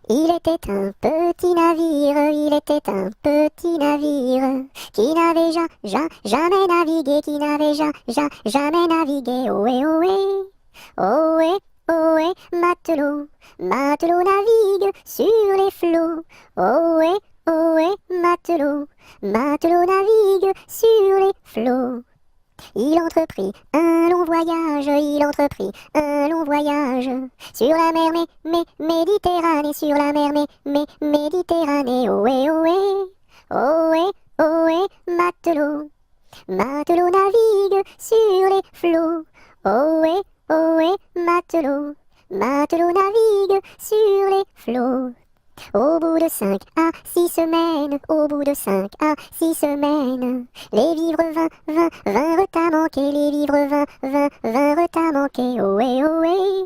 Il était un petit navire, il était un petit navire qui n'avait jamais navigué, qui n'avait jamais navigué. Ohé, ohé, ohé, ohé, matelot, matelot navigue sur les flots. Ohé, ohé, matelot, matelot navigue sur les flots. Il entreprit un long voyage, il entreprit un long voyage sur la mer Méditerranée, sur la mer Méditerranée. Ohé, ohé, ohé, ohé, matelot, matelot navigue sur les flots. Ohé, ohé, matelot, matelot navigue sur les flots. Au bout de 5 à 6 semaines, au bout de 5 à 6 semaines, les vivres vinrent à manquer, les vivres vinrent à manquer. Ohé, ohé,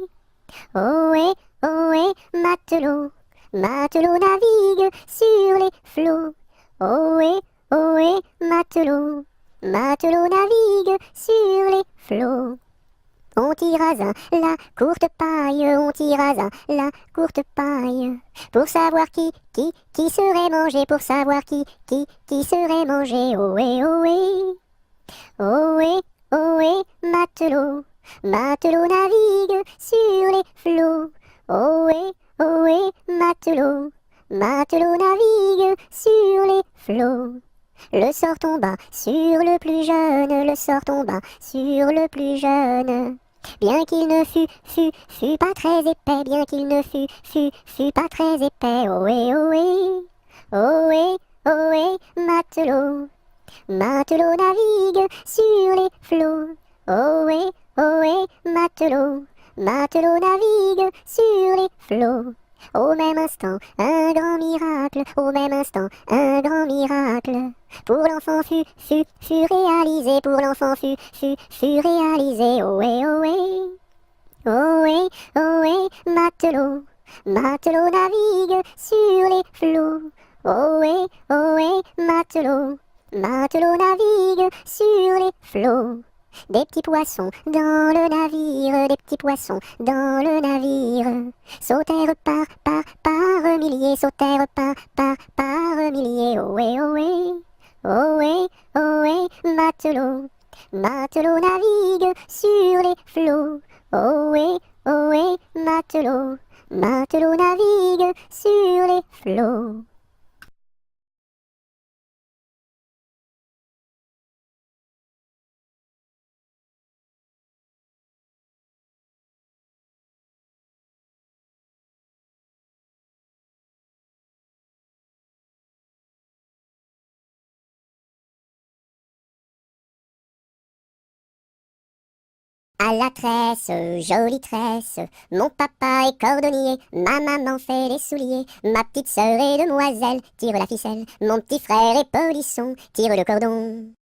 ohé, ohé, matelot, matelot navigue sur les flots. Ohé, ohé, matelot, matelot navigue sur les flots. On tira la courte paille, on tira la courte paille, pour savoir qui serait mangé, pour savoir qui serait mangé. Ohé, ohé, ohé, ohé, matelot, matelot navigue sur les flots. Ohé, ohé, matelot, matelot navigue sur les flots. Le sort tomba sur le plus jeune, le sort tomba sur le plus jeune. Bien qu'il ne fût pas très épais, bien qu'il ne fût pas très épais. Ohé, ohé, ohé, ohé, matelot, matelot navigue sur les flots. Ohé, ohé, matelot, matelot navigue sur les flots. Au même instant, un grand miracle, au même instant, un grand miracle. Pour l'enfant fut réalisé, pour l'enfant fut réalisé. Ohé, ohé, ohé, ohé, matelot, matelot navigue sur les flots. Ohé, ohé, matelot, matelot navigue sur les flots. Des petits poissons dans le navire, des petits poissons dans le navire, sautèrent par milliers, sautèrent par milliers. Ohé, ohé, ohé, ohé, matelot, matelot navigue sur les flots. Ohé, ohé, matelot, matelot navigue sur les flots. À la tresse, jolie tresse, mon papa est cordonnier, ma maman fait les souliers, ma petite sœur est demoiselle, tire la ficelle, mon petit frère est polisson, tire le cordon.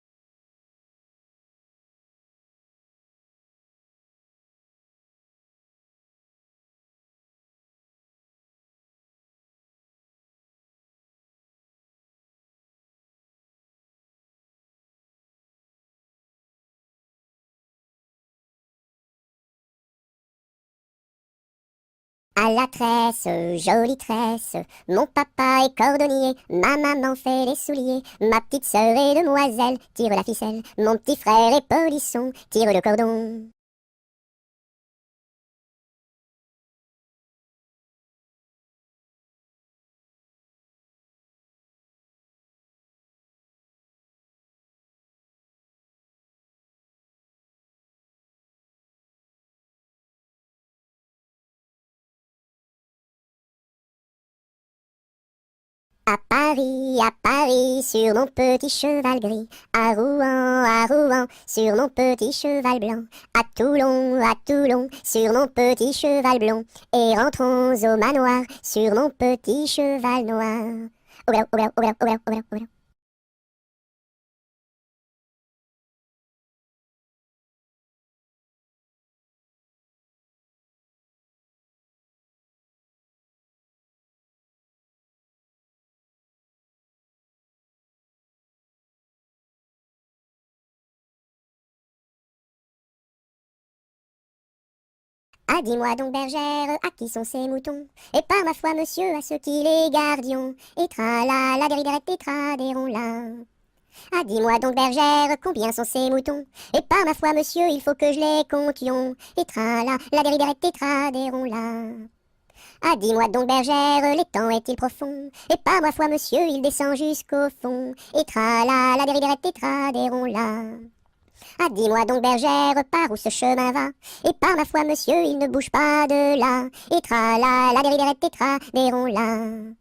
À la tresse, jolie tresse, mon papa est cordonnier, ma maman fait les souliers, ma petite sœur est demoiselle, tire la ficelle, mon petit frère est polisson, tire le cordon. À Paris, sur mon petit cheval gris, à Rouen, sur mon petit cheval blanc, à Toulon, sur mon petit cheval blond, et rentrons au manoir, sur mon petit cheval noir. Oula, oula, oula, oula, oula, oula. Ah, dis-moi donc, bergère, à qui sont ces moutons? Et par ma foi, monsieur, à ceux qui les gardions. Et tra-la, la déridérette, et tra-déron-la. Ah, dis-moi donc, bergère, combien sont ces moutons? Et par ma foi, monsieur, il faut que je les comptions. Et tra-la, la déridérette, et tra-déron-la. Ah, dis-moi donc, bergère, l'étang est-il profond? Et par ma foi, monsieur, il descend jusqu'au fond. Et tra-la, la déridérette, et tra-déron-la. Ah, dis-moi donc, bergère, par où ce chemin va? Et par ma foi, monsieur, il ne bouge pas de là. Et tra-la, la déridérette, et tra-déron-la.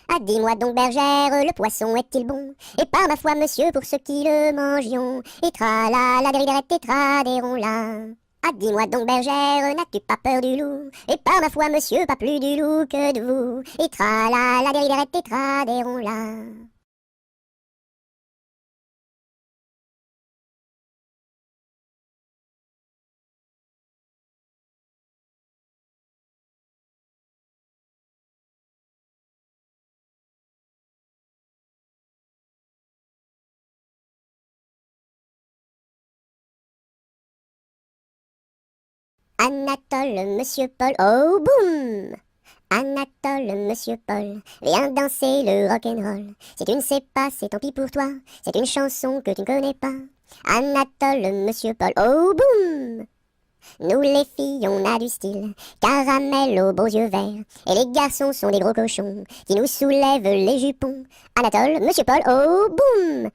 Ah, dis-moi donc, bergère, le poisson est-il bon? Et par ma foi, monsieur, pour ceux qui le mangions. Et tra-la, la déridérette, et tra-déron-la. Ah, dis-moi donc, bergère, n'as-tu pas peur du loup? Et par ma foi, monsieur, pas plus du loup que de vous. Et tra-la, la déridérette, et tra-déron-la. Anatole, monsieur Paul, oh boum! Anatole, monsieur Paul, viens danser le rock'n'roll. Si tu ne sais pas, c'est tant pis pour toi, c'est une chanson que tu ne connais pas. Anatole, monsieur Paul, oh boum! Nous les filles, on a du style, caramel aux beaux yeux verts. Et les garçons sont des gros cochons qui nous soulèvent les jupons. Anatole, monsieur Paul, oh boum!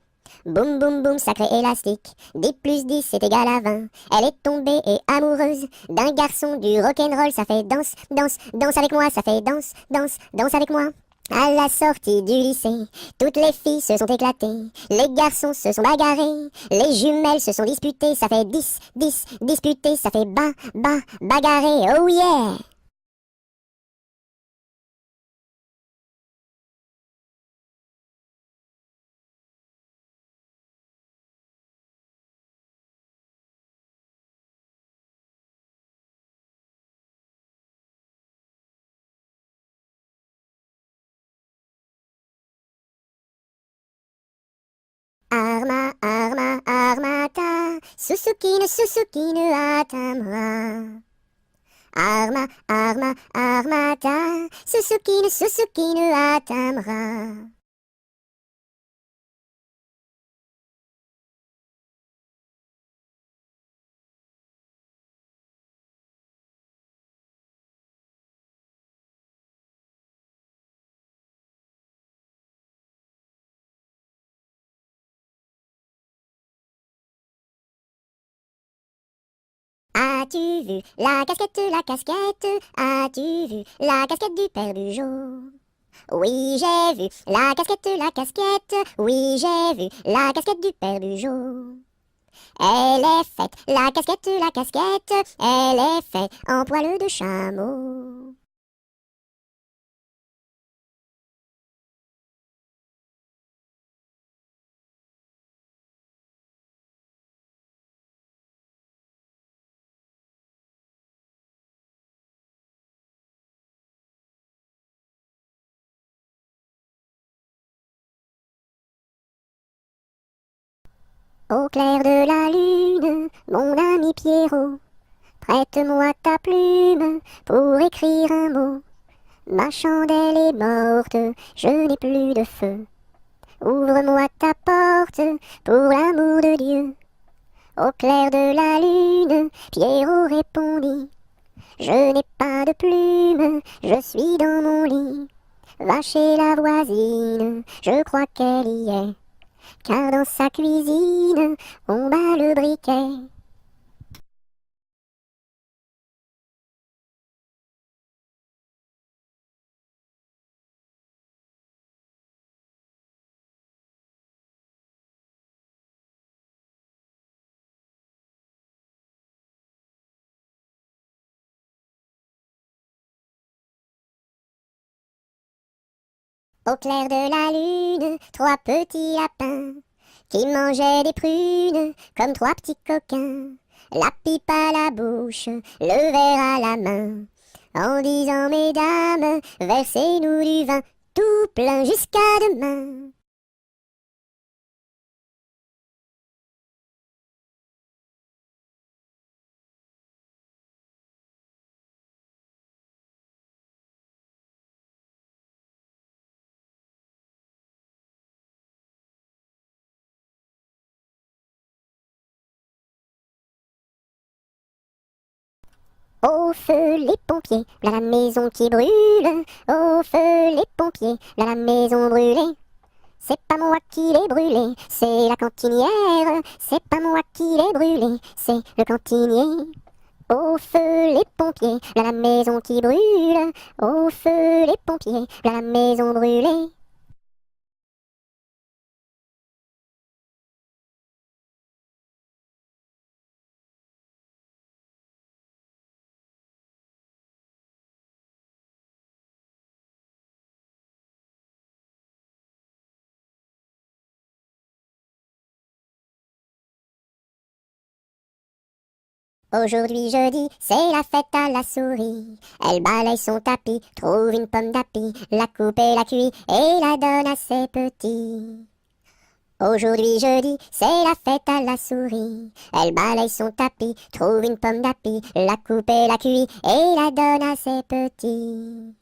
Boum boum boum, sacré élastique, 10 plus 10 c'est égal à 20. Elle est tombée et amoureuse d'un garçon du rock'n'roll, ça fait danse, danse, danse avec moi, ça fait danse, danse, danse avec moi. À la sortie du lycée, toutes les filles se sont éclatées, les garçons se sont bagarrés, les jumelles se sont disputées, ça fait 10, 10, disputés, ça fait bagarré, oh yeah! Arma, arma, armata, Suzuki ne atteindra. Arma, arma, armata, Suzuki ne atteindra. As-tu vu la casquette, as-tu vu la casquette du père Bugeaud? Oui, j'ai vu la casquette, oui, j'ai vu la casquette du père Bugeaud. Elle est faite, la casquette, elle est faite en poil de chameau. Au clair de la lune, mon ami Pierrot, prête-moi ta plume pour écrire un mot. Ma chandelle est morte, je n'ai plus de feu. Ouvre-moi ta porte pour l'amour de Dieu. Au clair de la lune, Pierrot répondit. Je n'ai pas de plume, je suis dans mon lit. Va chez la voisine, je crois qu'elle y est. Car dans sa cuisine, on bat le briquet. Au clair de la lune, trois petits lapins qui mangeaient des prunes comme trois petits coquins. La pipe à la bouche, le verre à la main, en disant mesdames, versez-nous du vin tout plein jusqu'à demain. Au feu les pompiers, là la maison qui brûle. Au feu les pompiers, là la maison brûlée. C'est pas moi qui l'ai brûlé, c'est la cantinière. C'est pas moi qui l'ai brûlé, c'est le cantinier. Au feu les pompiers, là la maison qui brûle. Au feu les pompiers, là la maison brûlée. Aujourd'hui jeudi, c'est la fête à la souris. Elle balaye son tapis, trouve une pomme d'api, la coupe et la cuit et la donne à ses petits. Aujourd'hui jeudi, c'est la fête à la souris. Elle balaye son tapis, trouve une pomme d'api, la coupe et la cuit et la donne à ses petits.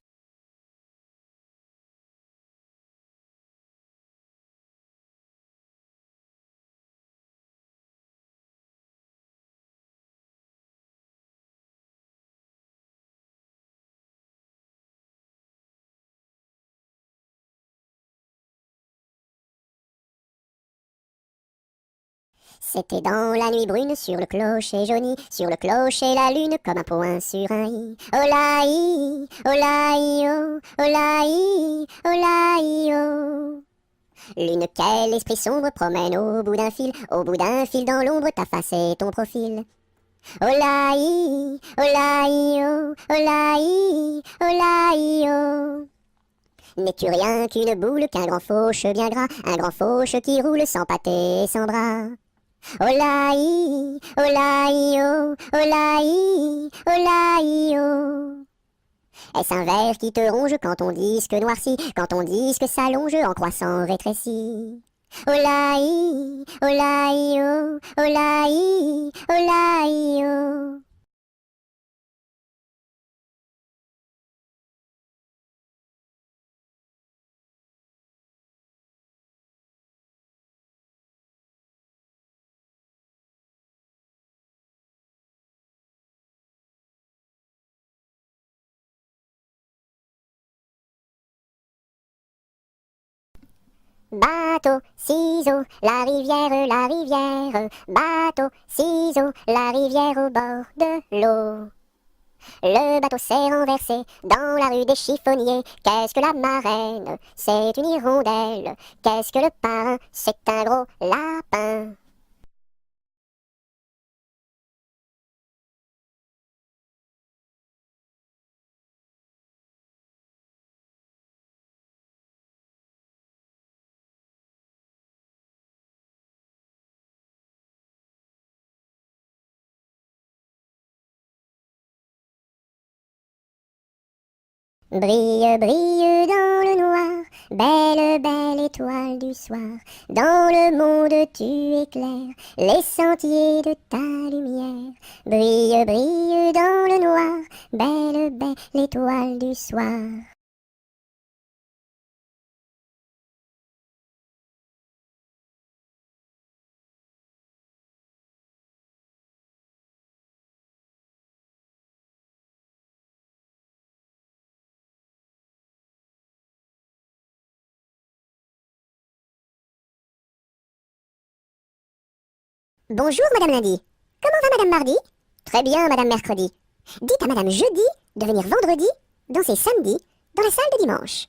C'était dans la nuit brune sur le clocher jauni, sur le clocher la lune comme un point sur un i. Olaï, olaï, oh, olaï, olaï, oh. Lune, quel esprit sombre promène au bout d'un fil dans l'ombre ta face et ton profil. Olaï, olaï, oh, olaï, olaï, oh. N'es-tu rien qu'une boule, qu'un grand fauche bien gras, un grand fauche qui roule sans pâté et sans bras? Olaï, olaï, oh, olaï, olaï, oh. Est-ce un ver qui te ronge quand ton disque noircit, quand ton disque s'allonge en croissant rétréci? Olaï, olaï, oh, olaï, olaï, oh. Bateau, ciseaux, la rivière, la rivière. Bateau, ciseaux, la rivière au bord de l'eau. Le bateau s'est renversé dans la rue des chiffonniers. Qu'est-ce que la marraine? C'est une hirondelle. Qu'est-ce que le parrain? C'est un gros lapin. Brille, brille dans le noir, belle, belle étoile du soir. Dans le monde tu éclaires les sentiers de ta lumière. Brille, brille dans le noir, belle, belle étoile du soir. Bonjour, Madame Lundi. Comment va Madame Mardi? Très bien, Madame Mercredi. Dites à Madame Jeudi de venir vendredi, danser samedi, dans la salle de dimanche.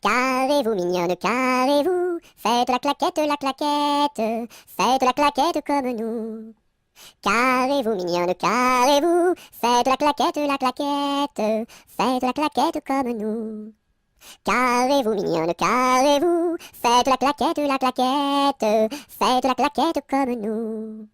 Carrez-vous, mignonne, carrez-vous, faites la claquette, la claquette, faites la claquette comme nous. Carrez-vous, mignonne, carrez-vous, faites la claquette, faites la claquette comme nous. Carrez-vous, mignonne, carrez-vous, faites la claquette, faites la claquette comme nous.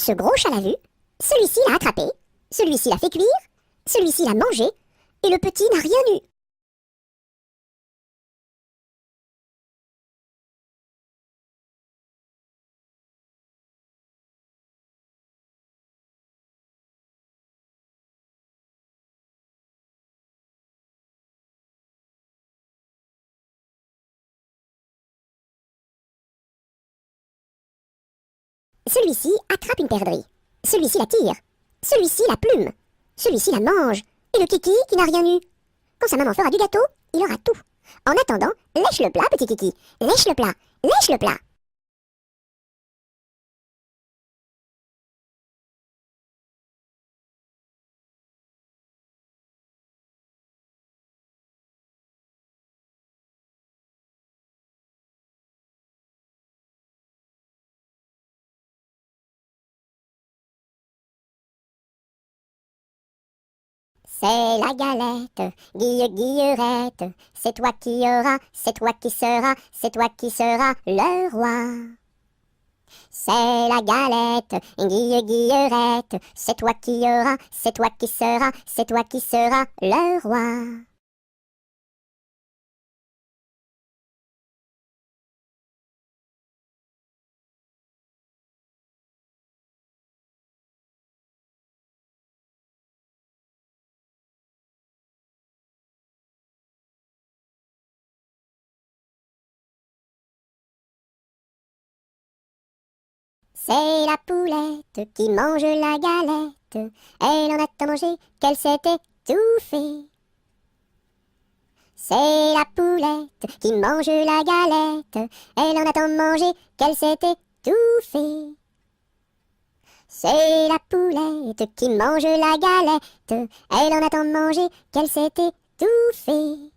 Ce gros chat l'a vu, celui-ci l'a attrapé, celui-ci l'a fait cuire, celui-ci l'a mangé, et le petit n'a rien eu. Celui-ci attrape une perdrix, celui-ci la tire, celui-ci la plume, celui-ci la mange, et le kiki qui n'a rien eu. Quand sa maman fera du gâteau, il aura tout. En attendant, lèche le plat, petit kiki, lèche le plat, lèche le plat. C'est la galette, guillerette, c'est toi qui auras, c'est toi qui seras, c'est toi qui seras le roi. C'est la galette, guillerette, c'est toi qui auras, c'est toi qui seras, c'est toi qui seras le roi. C'est la poulette qui mange la galette, elle en a tant mangé qu'elle s'est étouffée. C'est la poulette qui mange la galette, elle en a tant mangé qu'elle s'est étouffée. C'est la poulette qui mange la galette, elle en a tant mangé qu'elle s'est étouffée.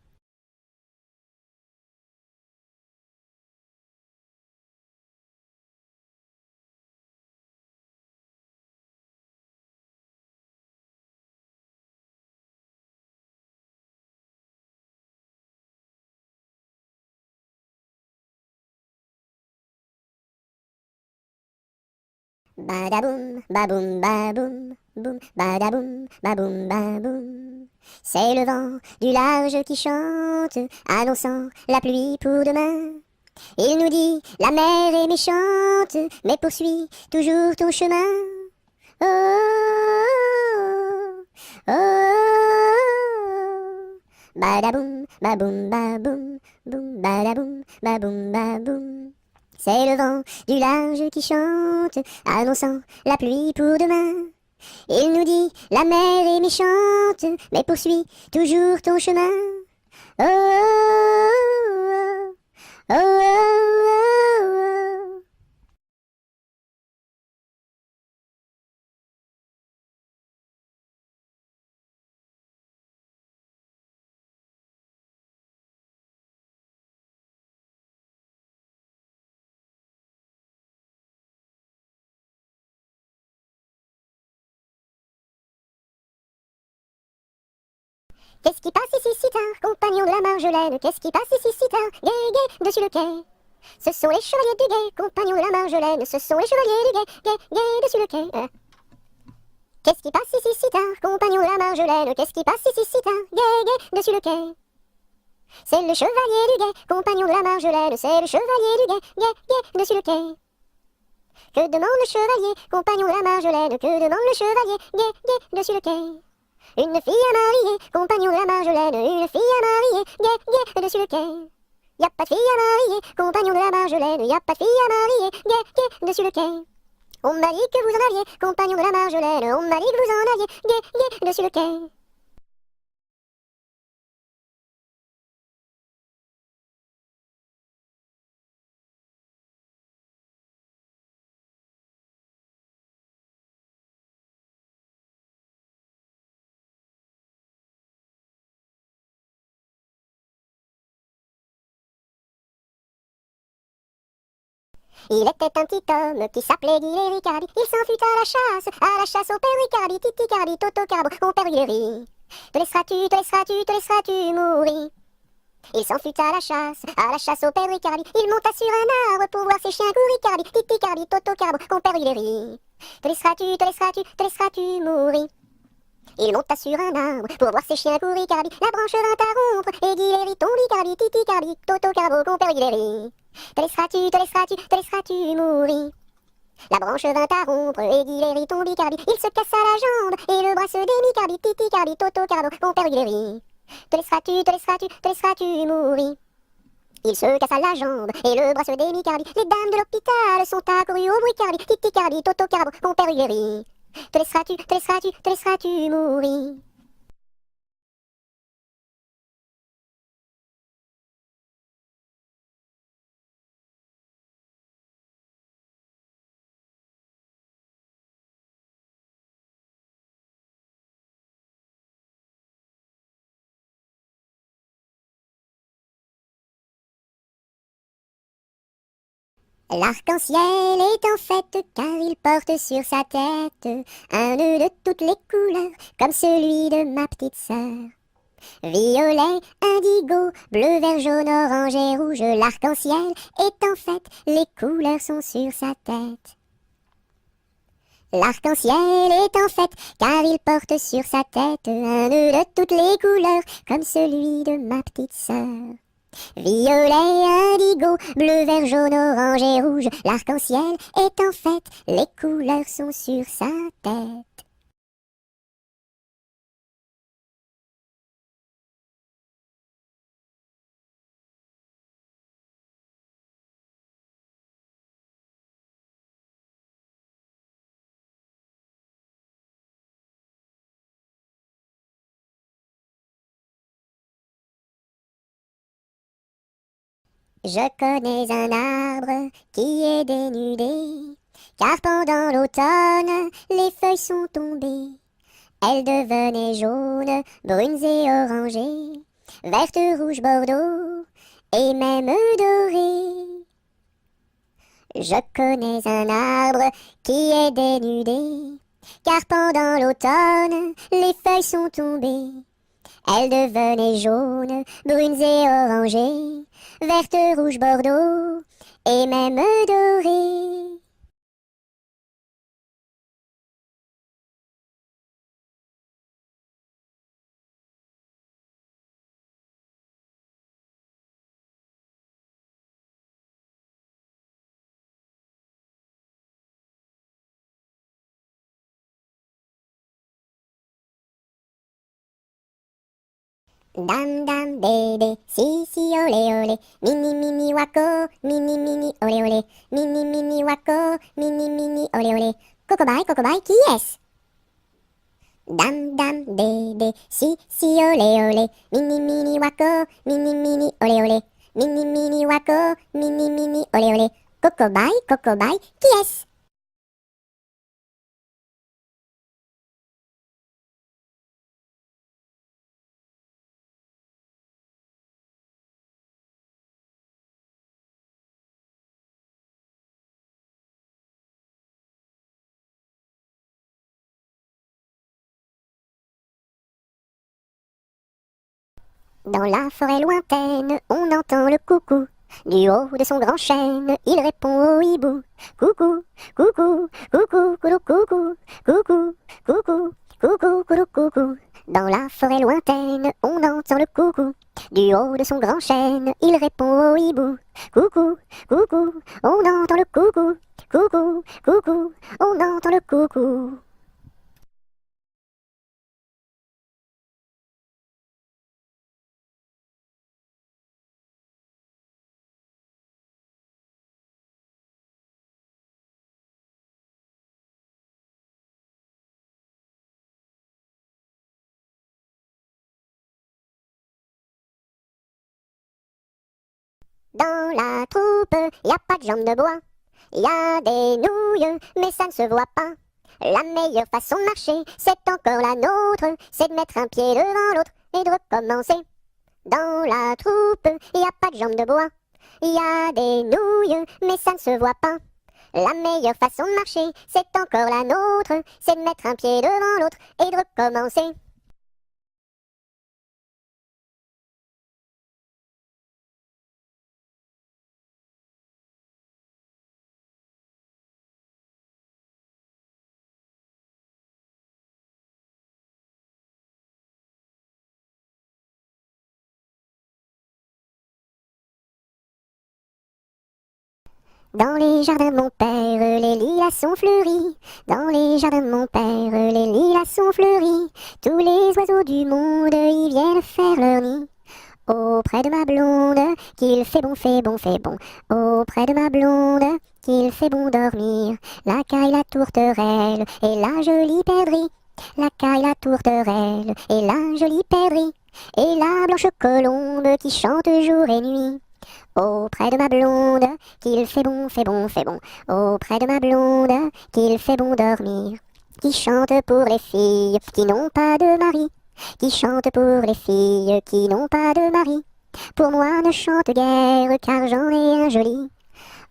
Badaboum, baboum, baboum, boum, badaboum, baboum, baboum. C'est le vent du large qui chante, annonçant la pluie pour demain. Il nous dit, la mer est méchante, mais poursuis toujours ton chemin. Oh, oh, oh, oh. Badaboum, baboum, baboum, boum, badaboum, baboum, baboum. C'est le vent du large qui chante, annonçant la pluie pour demain. Il nous dit, la mer est méchante, mais poursuis toujours ton chemin. Oh, oh, oh, oh, oh, oh, oh. Qu'est-ce qui passe ici si tard, compagnon de la Marjolaine? Qu'est-ce qui passe ici si tard, gai, gai, dessus le quai? Ce sont les chevaliers du guet, compagnons de la Marjolaine. Ce sont les chevaliers du guet, gai, gai, dessus le quai. Qu'est-ce qui passe ici si tard, compagnons de la Marjolaine? Qu'est-ce qui passe ici si tard, gai, gai, dessus le quai? C'est le chevalier du guet, compagnon de la Marjolaine. C'est le chevalier du guet, gai, gai, dessus le quai. Que demande le chevalier, compagnon de la Marjolaine? Que demande le chevalier, gai, gai, dessus le quai? Une fille à marier, compagnon de la Marjolaine. Une fille à marier, gai, gai, dessus le quai. Y a pas de fille à marier, compagnon de la Marjolaine. Y a pas de fille à marier, gai, gai, dessus le quai. On m'a dit que vous en aviez, compagnon de la Marjolaine. On m'a dit que vous en aviez, gai, gai, dessus le quai. Il était un petit homme qui s'appelait Guilleri Carabi. Il s'en fut à la chasse au père Ricardi, Titi Carabi, Toto Carabo, mon père Guilleri. Te laisseras-tu, te laisseras-tu, te laisseras-tu mourir? Il s'en fut à la chasse au père Ricardi. Il monta sur un arbre pour voir ses chiens courir Carabi, Titi Carabi, Toto Carabo, mon père Guilleri. te laisseras-tu mourir. Il monta sur un arbre pour voir ses chiens courir, carabi. La branche vint à rompre, et Guileri tombi, carabi, titi, carabi, toto, carabo, compère Guileri. Te laisseras-tu mourir. La branche vint à rompre, et Guileri tombi, carabi. Il se cassa la jambe, et le bras se démit, carabi, titi, carabi, toto, carabo, compère Guileri. Te laisseras-tu mourir. Il se cassa la jambe, et le bras se démit, carabi. Les dames de l'hôpital sont accourues au bruit, carabi, titi, carabi, toto, carabo, compère Guileri. Te laisseras-tu mourir. L'arc-en-ciel est en fête car il porte sur sa tête un nœud de toutes les couleurs comme celui de ma petite sœur. Violet, indigo, bleu, vert, jaune, orange et rouge, l'arc-en-ciel est en fête, les couleurs sont sur sa tête. L'arc-en-ciel est en fête car il porte sur sa tête un nœud de toutes les couleurs comme celui de ma petite sœur. Violet, indigo, bleu, vert, jaune, orange et rouge, l'arc-en-ciel est en fête, les couleurs sont sur sa tête. Je connais un arbre qui est dénudé, car pendant l'automne, les feuilles sont tombées. Elles devenaient jaunes, brunes et orangées, vertes, rouges, bordeaux, et même dorées. Je connais un arbre qui est dénudé, car pendant l'automne, les feuilles sont tombées. Elles devenaient jaunes, brunes et orangées, vertes, rouges, bordeaux, et même dorées. Dam dam bébé, si si olé olé, mini mini wako, mini mini olé olé, mini mini wako, mini mini olé olé. Cocobaye, qui est-ce? Dam dam bébé, si si olé olé, mini mini wako, mini mini olé olé, mini mini wako, mini mini olé olé. Cocobaye, qui est-ce? Dans la forêt lointaine, on entend le coucou. Du haut de son grand chêne, il répond au hibou. Coucou, coucou, coucou, coucou, coucou, coucou, coucou, coucou, coucou, coucou. Dans la forêt lointaine, on entend le coucou. Du haut de son grand chêne, il répond au hibou. Coucou, coucou, on entend le coucou. Coucou, coucou, on entend le coucou. Dans la troupe, y a pas de jambes de bois. Y a des nouilles, mais ça ne se voit pas. La meilleure façon de marcher, c'est encore la nôtre. C'est de mettre un pied devant l'autre et de recommencer. Dans la troupe, y a pas de jambes de bois. Y a des nouilles, mais ça ne se voit pas. La meilleure façon de marcher, c'est encore la nôtre. C'est de mettre un pied devant l'autre et de recommencer. Dans les jardins de mon père, les lilas sont fleuris. Dans les jardins de mon père, les lilas sont fleuris. Tous les oiseaux du monde y viennent faire leur nid. Auprès de ma blonde, qu'il fait bon, fait bon, fait bon. Auprès de ma blonde, qu'il fait bon dormir. La caille, la tourterelle et la jolie perdrix. La caille, la tourterelle et la jolie perdrix. Et la blanche colombe qui chante jour et nuit. Auprès de ma blonde, qu'il fait bon, fait bon, fait bon. Auprès de ma blonde, qu'il fait bon dormir. Qui chante pour les filles qui n'ont pas de mari. Qui chante pour les filles qui n'ont pas de mari. Pour moi ne chante guère car j'en ai un joli.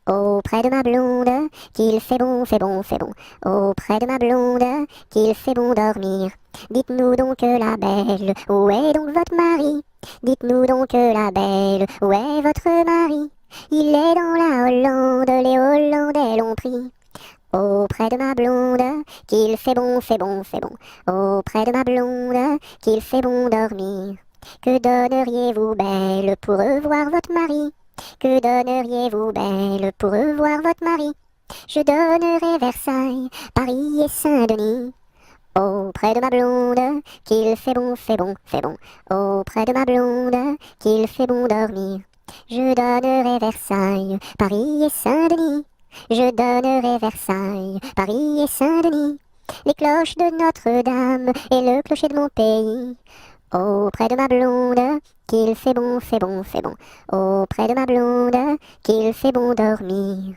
Auprès de ma blonde, qu'il fait bon, fait bon, fait bon. Auprès de ma blonde, qu'il fait bon dormir. Dites-nous donc la belle, où est donc votre mari? Dites-nous donc la belle, où est votre mari? Il est dans la Hollande, les Hollandais l'ont pris. Auprès de ma blonde, qu'il fait bon, fait bon, fait bon. Auprès de ma blonde, qu'il fait bon dormir. Que donneriez-vous, belle, pour revoir votre mari? Que donneriez-vous, belle, pour revoir votre mari? Je donnerais Versailles, Paris et Saint-Denis. Auprès de ma blonde, qu'il fait bon, fait bon, fait bon. Auprès de ma blonde, qu'il fait bon dormir. Je donnerai Versailles, Paris et Saint-Denis. Je donnerai Versailles, Paris et Saint-Denis. Les cloches de Notre-Dame et le clocher de mon pays. Auprès de ma blonde, qu'il fait bon, fait bon, fait bon. Auprès de ma blonde, qu'il fait bon dormir.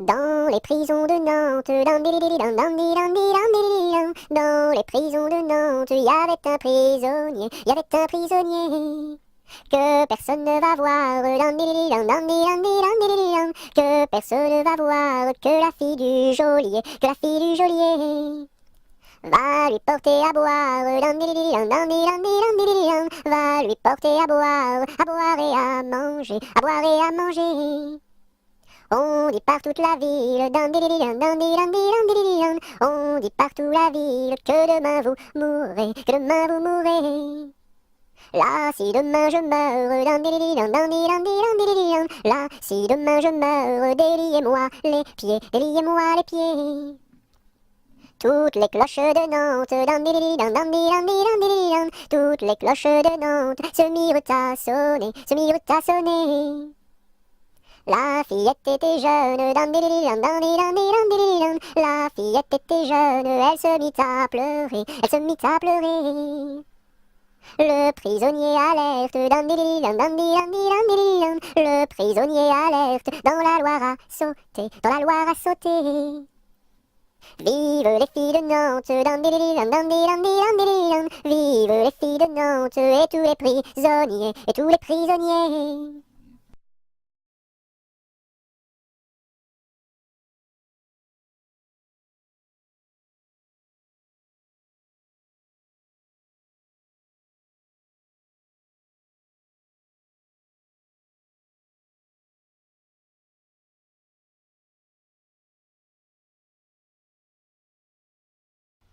Dans les prisons de Nantes, dans les prisons de Nantes, il y avait un prisonnier, il y avait un prisonnier que personne ne va voir, que personne ne va voir, que la fille du geôlier, que la fille du geôlier va lui porter à boire, va lui porter à boire et à manger, à boire et à manger. On dit par toute la ville, on dit partout la ville que demain vous mourrez, que demain vous mourrez. Là, si demain je meurs, là, si demain je meurs, déliez-moi les pieds, déliez-moi les pieds. Toutes les cloches de Nantes, toutes les cloches de Nantes se mirent à sonner, se mirent à sonner. La fillette était jeune, la fillette était jeune, elle se mit à pleurer, elle se mit à pleurer. Le prisonnier alerte, le prisonnier alerte, dans la Loire à sauter, dans la Loire à sauter. Vive les filles de Nantes, vive les filles de Nantes, et tous les prisonniers, et tous les prisonniers.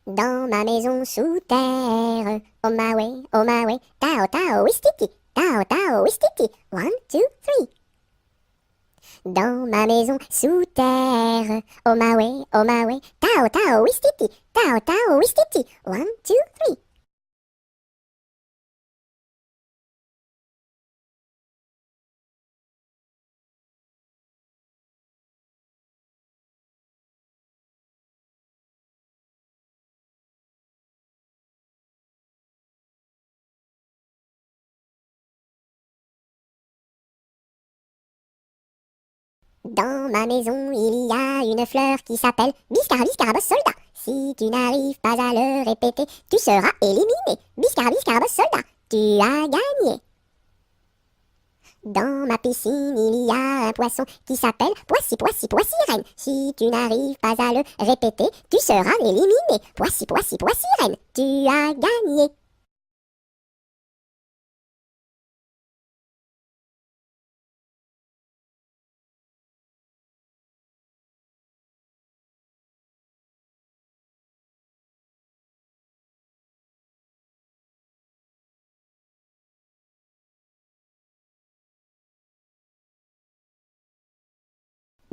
Dans ma maison sous terre, oh my way, tao tao wistiti, tao tao wistiti, 1, 2, 3. Dans ma maison sous terre, oh my way, tao tao wistiti, tao tao wistiti, 1, 2, 3. Dans ma maison, il y a une fleur qui s'appelle Biscarabis Carabos Soldat. Si tu n'arrives pas à le répéter, tu seras éliminé. Biscarabis Carabos Soldat, tu as gagné. Dans ma piscine, il y a un poisson qui s'appelle Poissy, Poissy, Poissy Reine. Si tu n'arrives pas à le répéter, tu seras éliminé. Poissy, Poissy, Poissy Reine, tu as gagné.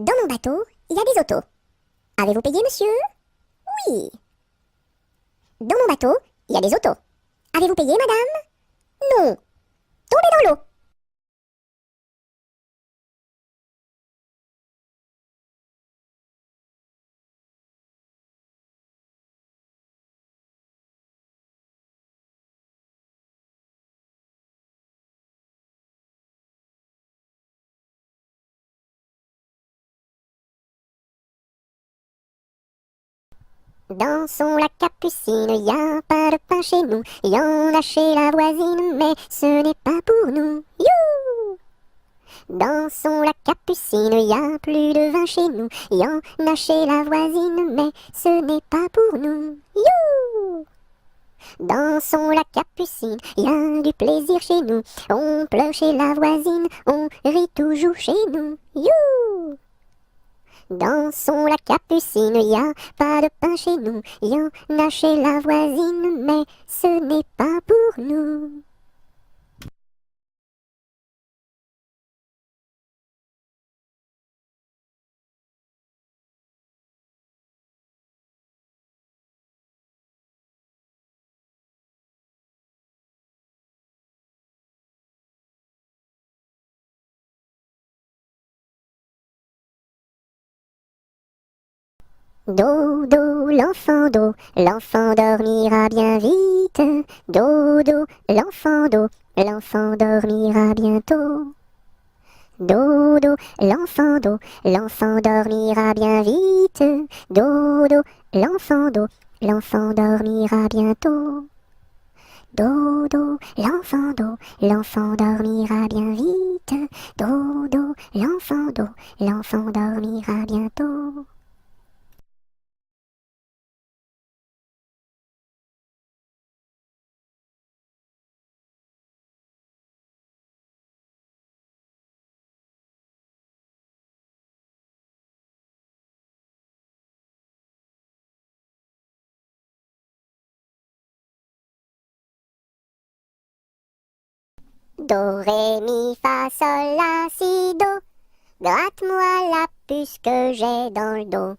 Dans mon bateau, il y a des autos. Avez-vous payé, monsieur? Oui. Dans mon bateau, il y a des autos. Avez-vous payé, madame? Non. Tombez dans l'eau. Dans la capucine, y a pas de pain chez nous. Y en a chez la voisine, mais ce n'est pas pour nous. You! Dans la capucine, y a plus de vin chez nous. Y en a chez la voisine, mais ce n'est pas pour nous. You! Dans la capucine, y a du plaisir chez nous. On pleure chez la voisine, on rit toujours chez nous. You! Dans la capucine, y a pas de pain chez nous. Y en a chez la voisine, mais ce n'est pas pour nous. Dodo, l'enfant dormira bien vite. Dodo, l'enfant dormira bientôt. Dodo, l'enfant dormira bien vite. Dodo, l'enfant dormira bientôt. Dodo, l'enfant dormira bien vite. Dodo, l'enfant dormira bientôt. Do, ré, mi, fa, sol, la, si, do. Gratte-moi la puce que j'ai dans le dos.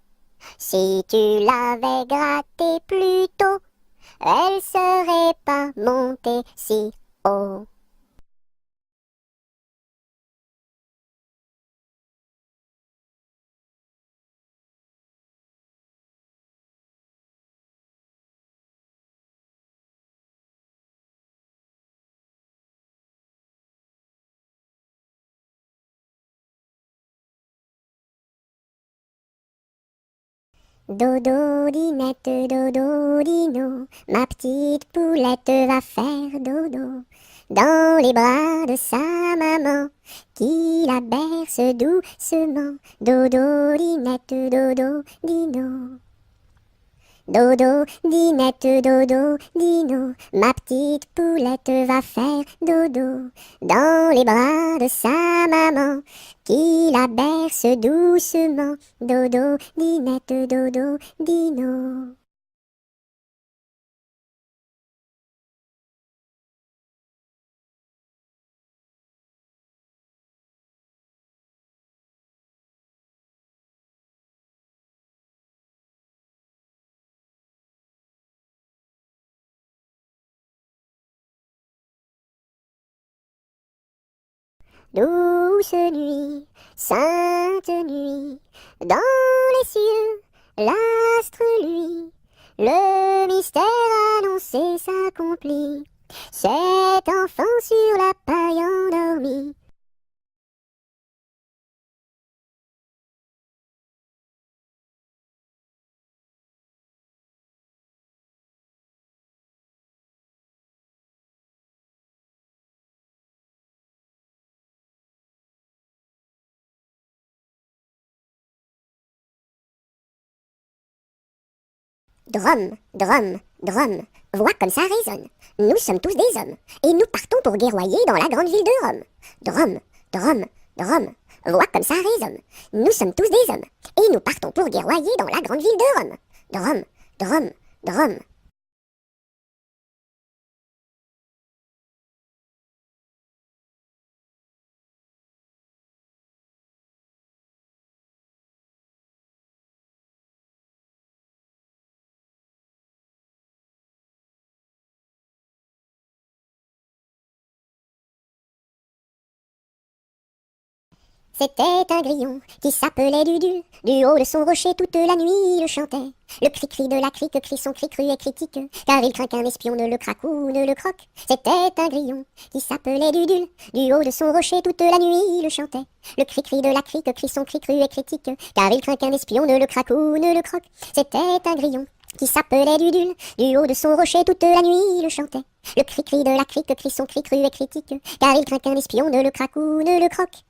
Si tu l'avais grattée plus tôt, elle serait pas montée si haut. Dodo, dinette, dodo, dino, ma petite poulette va faire dodo dans les bras de sa maman qui la berce doucement. Dodo, dinette, dodo, dino. Dodo, dinette, dodo, dino, ma petite poulette va faire dodo dans les bras de sa maman qui la berce doucement. Dodo, dinette, dodo, dino. Douce nuit, sainte nuit, dans les cieux, l'astre lui, le mystère annoncé s'accomplit. Cet enfant sur la paille endormi. Drum, drum, drum, voix comme ça résonne. Nous sommes tous des hommes, et nous partons pour guerroyer dans la grande ville de Rome. Drum, drum, drum, voix comme ça résonne. Nous sommes tous des hommes, et nous partons pour guerroyer dans la grande ville de Rome. Drum, drum, drum. C'était un grillon qui s'appelait Dudule. Du haut de son rocher toute la nuit il le chantait. Le cri-cri de la crique crie son cri cru et critique, car il craint qu'un espion ne le craque ou ne le croque. C'était un grillon qui s'appelait Dudule. Du haut de son rocher toute la nuit il le chantait. Le cri-cri de la crique crie son cri cru et critique, car il craint qu'un espion ne le craque ou ne le croque. C'était un grillon qui s'appelait Dudule. Du haut de son rocher toute la nuit il le chantait. Le cri-cri de la crique crie son cri cru et critique, car il craint qu'un espion ne le craque ou ne le croque.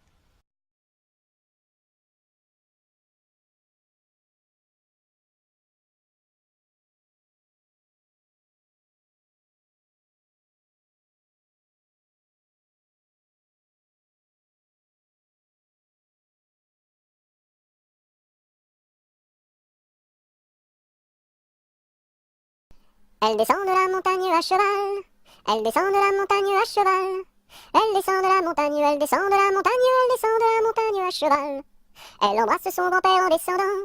Elle descend de la montagne à cheval. Elle descend de la montagne à cheval. Elle descend de la montagne, elle descend de la montagne, elle descend de la montagne à cheval. Elle embrasse son grand-père en descendant.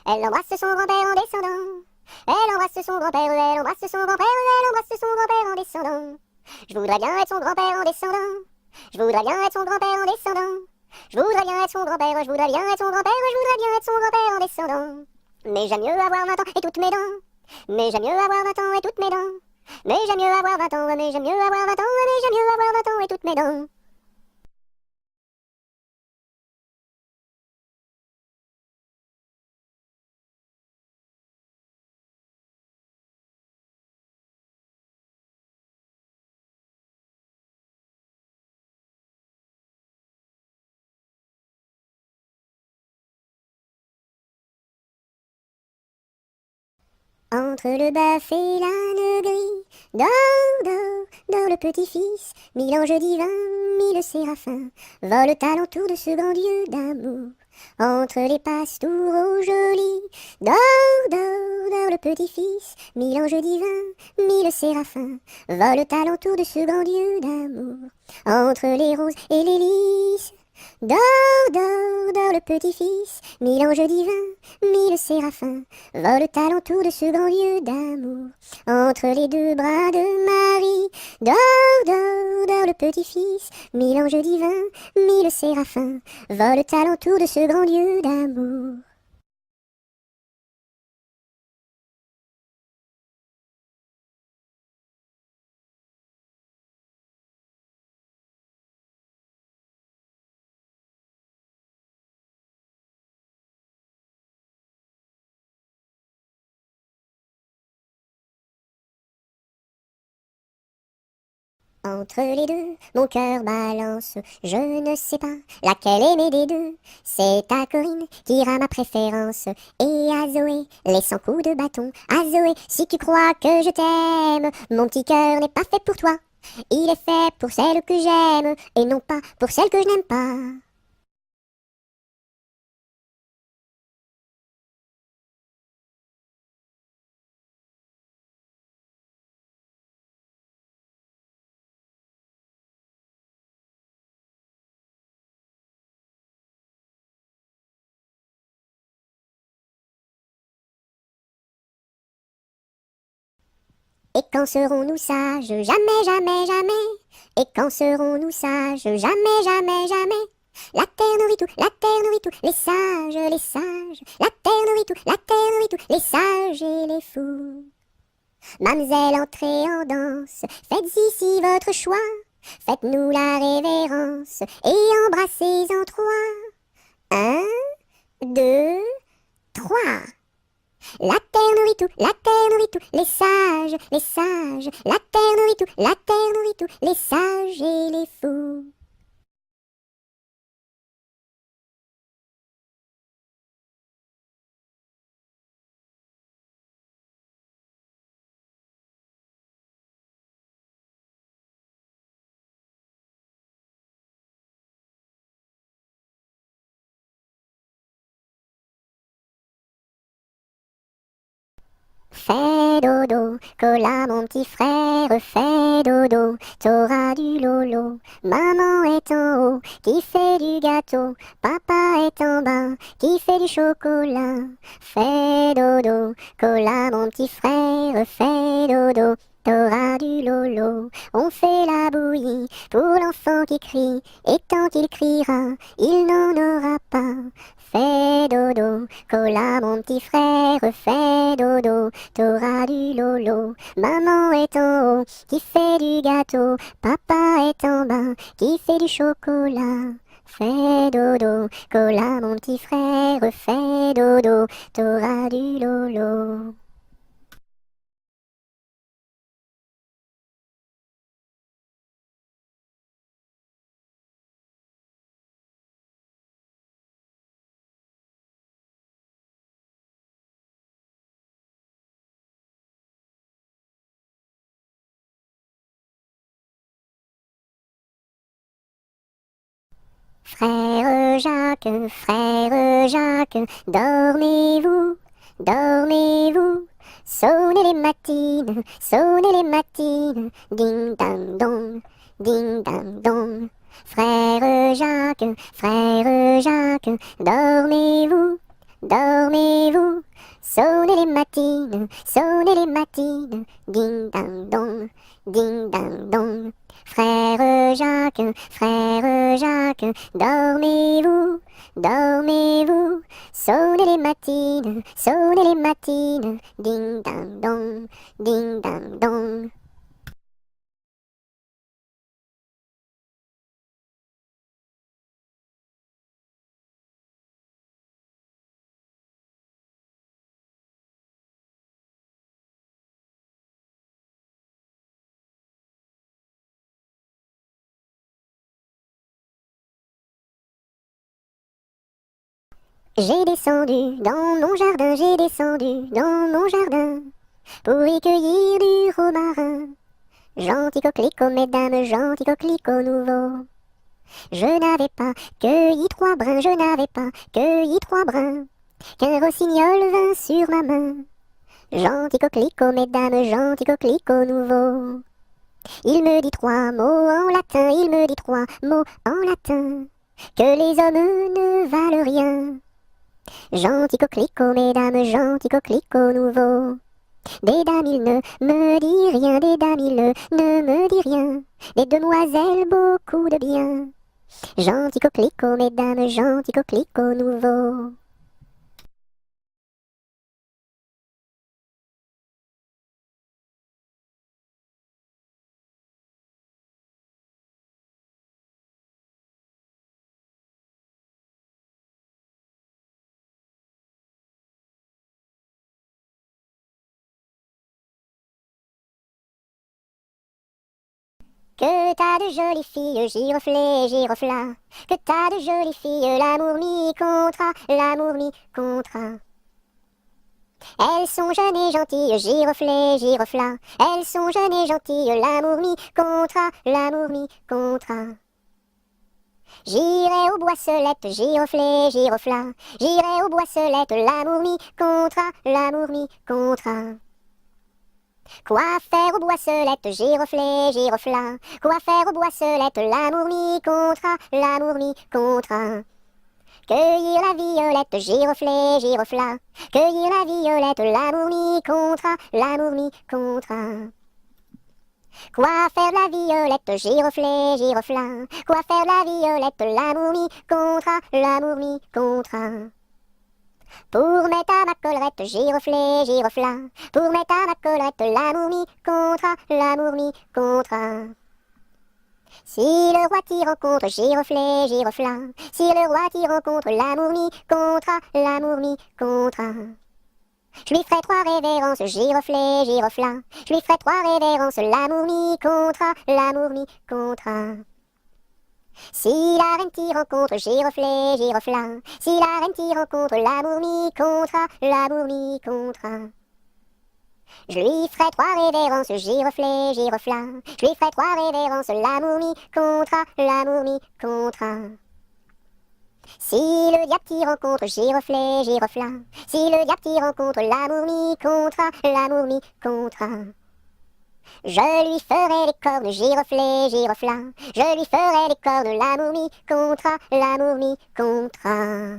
Elle embrasse son grand-père en descendant. Elle embrasse son grand-père, elle embrasse son grand-père, elle embrasse son grand-père en descendant. Je voudrais bien être son grand-père en descendant. Je voudrais bien être son grand-père en descendant. Je voudrais bien être son grand-père, je voudrais bien être son grand-père, je voudrais bien être son grand-père en descendant. Mais j'aime mieux avoir 20 ans et toutes mes dents. Mais j'aime mieux avoir 20 ans et toutes mes dents. Mais j'aime mieux avoir 20 ans, mais j'aime mieux avoir 20 ans, mais j'aime mieux avoir 20 ans et toutes mes dents. Entre le bœuf et l'âne gris, dors, dors, dors le petit-fils, mille anges divins, mille séraphins, volent alentour de ce grand Dieu d'amour. Entre les pastours au joli, dors, dors, dors le petit-fils, mille anges divins, mille séraphins, volent alentour de ce grand Dieu d'amour. Entre les roses et les lys, dors, dors, dors le petit-fils, mille anges divins, mille séraphins, volent alentour de ce grand Dieu d'amour. Entre les deux bras de Marie, dors, dors, dors le petit-fils, mille anges divins, mille séraphins, volent alentour de ce grand Dieu d'amour. Entre les deux, mon cœur balance, je ne sais pas laquelle aimer des deux. C'est à Corinne qui ira ma préférence, et à Zoé, les 100 coups de bâton. À Zoé, si tu crois que je t'aime, mon petit cœur n'est pas fait pour toi. Il est fait pour celle que j'aime, et non pas pour celle que je n'aime pas. Et quand serons-nous sages? Jamais, jamais, jamais. Et quand serons-nous sages? Jamais, jamais, jamais. La terre nourrit tout, la terre nourrit tout, les sages, les sages. La terre nourrit tout, la terre nourrit tout, les sages et les fous. Mamselle, entrez en danse, faites ici votre choix. Faites-nous la révérence et embrassez en trois. Un, deux, trois. La terre nourrit tout, la terre nourrit tout, les sages, les sages. La terre nourrit tout, la terre nourrit tout, les sages et les fous. Fais dodo, cola mon petit frère, fais dodo, t'auras du lolo. Maman est en haut, qui fait du gâteau, papa est en bas, qui fait du chocolat. Fais dodo, cola mon petit frère, fais dodo. T'auras du lolo, on fait la bouillie pour l'enfant qui crie, et tant qu'il criera, il n'en aura pas. Fais dodo, cola mon petit frère, fais dodo, t'auras du lolo. Maman est en haut, qui fait du gâteau, papa est en bas, qui fait du chocolat. Fais dodo, cola mon petit frère, fais dodo, t'auras du lolo. Frère Jacques, dormez-vous, dormez-vous. Sonnez les matines, ding dang dong. Frère Jacques, dormez-vous, dormez-vous. Sonnez les matines, ding dang dong. Frère Jacques, dormez-vous, dormez-vous. Sonnez les matines, ding dang dong. J'ai descendu dans mon jardin, j'ai descendu dans mon jardin pour y cueillir du romarin. Gentil coquelicot, mesdames, gentil coquelicot nouveau. Je n'avais pas cueilli trois brins, je n'avais pas cueilli trois brins, qu'un rossignol vint sur ma main. Gentil coquelicot, mesdames, gentil coquelicot nouveau. Il me dit trois mots en latin, il me dit trois mots en latin, que les hommes ne valent rien. Gentil coquelicot, mesdames, gentil coquelicot nouveau. Des dames, il ne me dit rien, des dames, il ne me dit rien. Des demoiselles, beaucoup de bien. Gentil coquelicot, mesdames, gentil coquelicot nouveau. Que t'as de jolies filles, giroflées, girofla. Que t'as de jolies filles, l'amour mi contra, l'amour mi contra. Elles sont jeunes et gentilles, giroflées, girofla. Elles sont jeunes et gentilles, l'amour mi contra, l'amour mi contra. J'irai aux boisselettes, giroflées, girofla. J'irai aux boisselettes, l'amour mi contra, l'amour mi contra. Quoi faire aux boisselettes, giroflées, girofla. Quoi faire aux boisselettes, l'amour mi contra, l'amour mi contra. Cueillir la violette, giroflée, girofla. Cueillir la violette, l'amour mi contra, l'amour mi contra. Quoi faire de la violette, giroflée, girofla. Quoi faire de la violette, l'amour mi contra, l'amour mi contra. Pour mettre à ma collerette, giroflée, girofla. Pour mettre à ma collerette, l'amour mi contra, l'amour mi contra. Si le roi t'y rencontre, giroflée, girofla. Si le roi t'y rencontre, l'amour mi contra, l'amour mi contra. Je lui ferai trois révérences, giroflée, girofla. Je lui ferai trois révérences, l'amour mi contra, l'amour mi contra. Si la reine t'y rencontre, giroflée, girofla. Si la reine t'y rencontre, l'amour mi contra, l'amour mi contra. Je lui ferai trois révérences, giroflée, girofla. Je lui ferai trois révérences, l'amour mi contra, l'amour mi contra. Si le diable t'y rencontre, giroflée, girofla. Si le diable t'y rencontre, l'amour mi contra, l'amour mi contra. Je lui ferai les cornes, giroflée, girofla. Je lui ferai les cornes, l'amour mi contra, l'amour mi contra.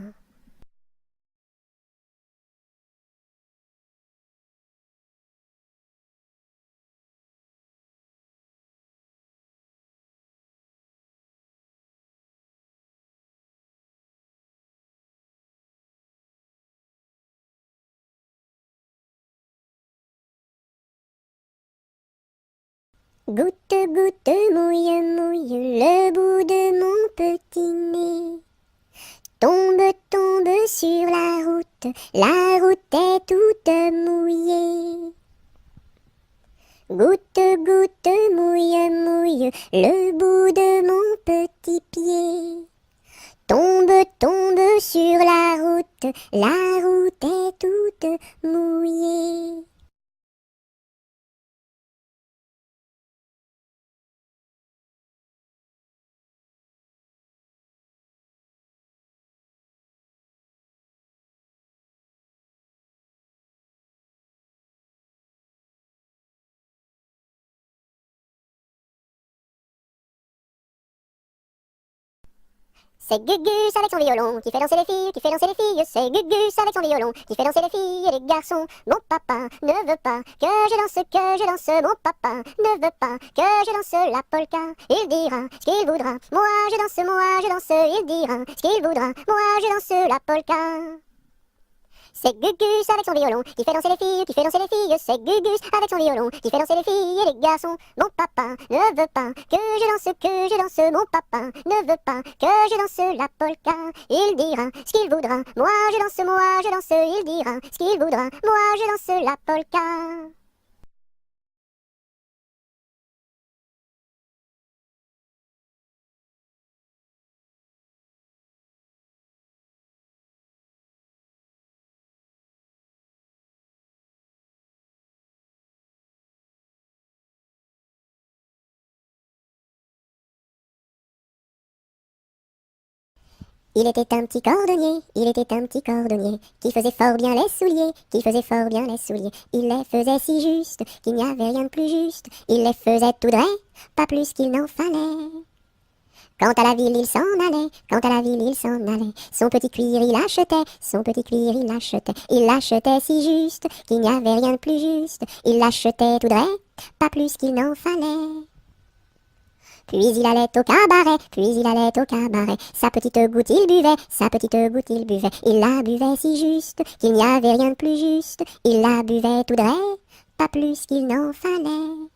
Goutte, goutte, mouille, mouille le bout de mon petit nez. Tombe, tombe sur la route est toute mouillée. Goutte, goutte, mouille, mouille le bout de mon petit pied. Tombe, tombe sur la route est toute mouillée. C'est Gugus avec son violon qui fait danser les filles, qui fait danser les filles. C'est Gugus avec son violon qui fait danser les filles et les garçons. Mon papa ne veut pas que je danse. Mon papa ne veut pas que je danse la polka. Il dira ce qu'il voudra. Moi je danse. Il dira ce qu'il voudra. Moi je danse la polka. C'est Gugus avec son violon qui fait danser les filles, qui fait danser les filles. C'est Gugus avec son violon qui fait danser les filles et les garçons. Mon papa ne veut pas que je danse. Mon papa ne veut pas que je danse la polka. Il dira ce qu'il voudra. Moi je danse. Il dira ce qu'il voudra. Moi je danse la polka. Il était un petit cordonnier, il était un petit cordonnier, qui faisait fort bien les souliers, qui faisait fort bien les souliers. Il les faisait si justes, qu'il n'y avait rien de plus juste. Il les faisait tout droit, pas plus qu'il n'en fallait. Quant à la ville, il s'en allait, quant à la ville, il s'en allait. Son petit cuir, il achetait, son petit cuir, il achetait. Il l'achetait si juste, qu'il n'y avait rien de plus juste. Il l'achetait tout droit, pas plus qu'il n'en fallait. Puis il allait au cabaret, puis il allait au cabaret. Sa petite goutte il buvait, sa petite goutte il buvait. Il la buvait si juste, qu'il n'y avait rien de plus juste. Il la buvait tout droit, pas plus qu'il n'en fallait.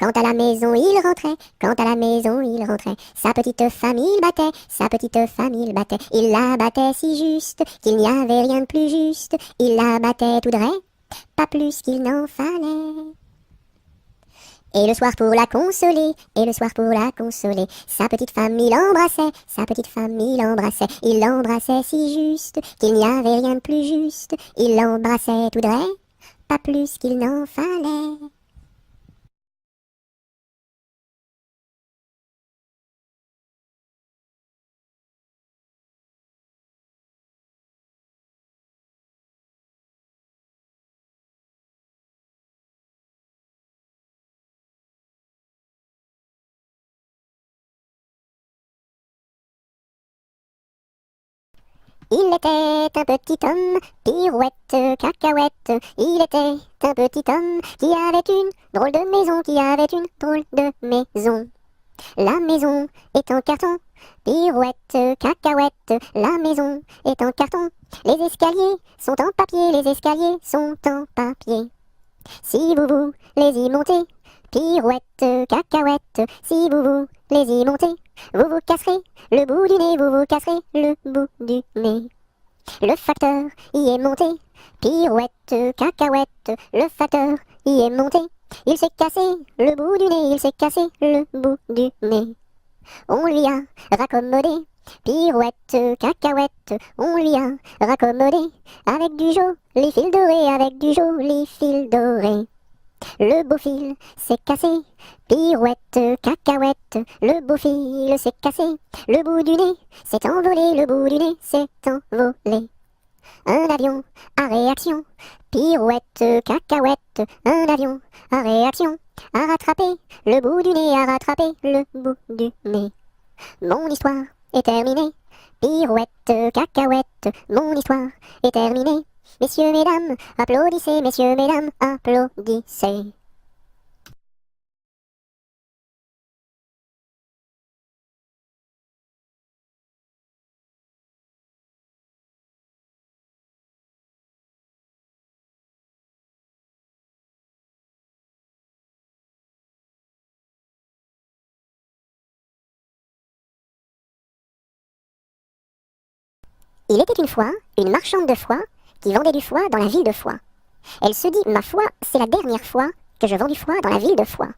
Quant à la maison il rentrait, quant à la maison il rentrait. Sa petite femme il battait, sa petite femme il battait. Il la battait si juste, qu'il n'y avait rien de plus juste. Il la battait tout droit, pas plus qu'il n'en fallait. Et le soir pour la consoler, et le soir pour la consoler, sa petite femme il embrassait, sa petite femme il l'embrassait si juste, qu'il n'y avait rien de plus juste, il l'embrassait tout droit, pas plus qu'il n'en fallait. Il était un petit homme, pirouette, cacahuète. Il était un petit homme qui avait une drôle de maison, qui avait une drôle de maison. La maison est en carton, pirouette, cacahuète. La maison est en carton. Les escaliers sont en papier, les escaliers sont en papier. Si vous les y montez, pirouette, cacahuète, si vous les y montez, vous vous casserez le bout du nez, vous vous casserez le bout du nez. Le facteur y est monté, pirouette, cacahuète, le facteur y est monté. Il s'est cassé le bout du nez, il s'est cassé le bout du nez. On lui a raccommodé, pirouette, cacahuète, on lui a raccommodé, avec du joli fil doré, avec du joli fil doré. Le beau fil s'est cassé, pirouette, cacahuète, le beau fil s'est cassé, le bout du nez s'est envolé, le bout du nez s'est envolé. Un avion à réaction, pirouette, cacahuète, un avion à réaction, a rattrapé le bout du nez, a rattrapé le bout du nez. Mon histoire est terminée, pirouette, cacahuète, mon histoire est terminée. Messieurs, mesdames, applaudissez, messieurs, mesdames, applaudissez. Il était une fois une marchande de foie qui vendait du foie dans la ville de Foix. Elle se dit, ma foi, c'est la dernière fois que je vends du foie dans la ville de Foix.